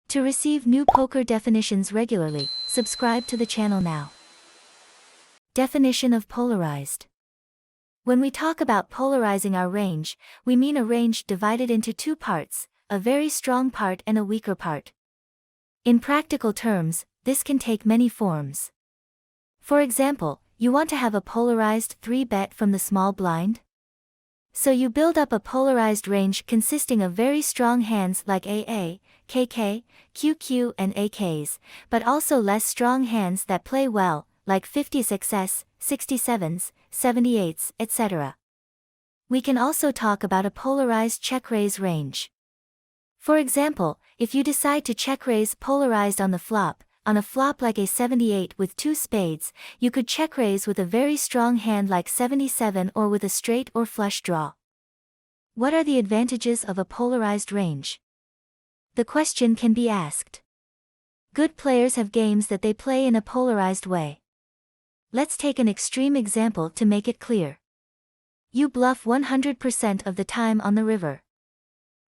To receive new poker definitions regularly, subscribe to the channel now. Definition of polarized. When we talk about polarizing our range, we mean a range divided into two parts, a very strong part and a weaker part. In practical terms, this can take many forms. For example, you want to have a polarized 3-bet from the small blind? So you build up a polarized range consisting of very strong hands like AA, KK, QQ and AKs, but also less strong hands that play well, like 50s, 67s, 78s, etc. We can also talk about a polarized check-raise range. For example, if you decide to check-raise polarized on the flop, on a flop like a 78 with 2 spades, you could check-raise with a very strong hand like 77 or with a straight or flush draw. What are the advantages of a polarized range? The question can be asked. Good players have games that they play in a polarized way. Let's take an extreme example to make it clear. You bluff 100% of the time on the river.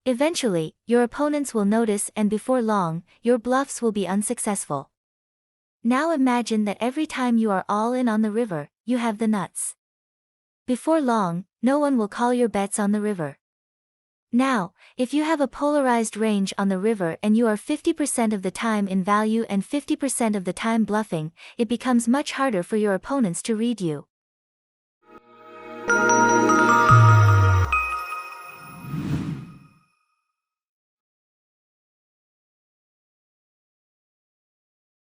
Eventually, your opponents will notice and before long, your bluffs will be unsuccessful. Now imagine that every time you are all in on the river, you have the nuts. Before long, no one will call your bets on the river. Now, if you have a polarized range on the river and you are 50% of the time in value and 50% of the time bluffing, it becomes much harder for your opponents to read you.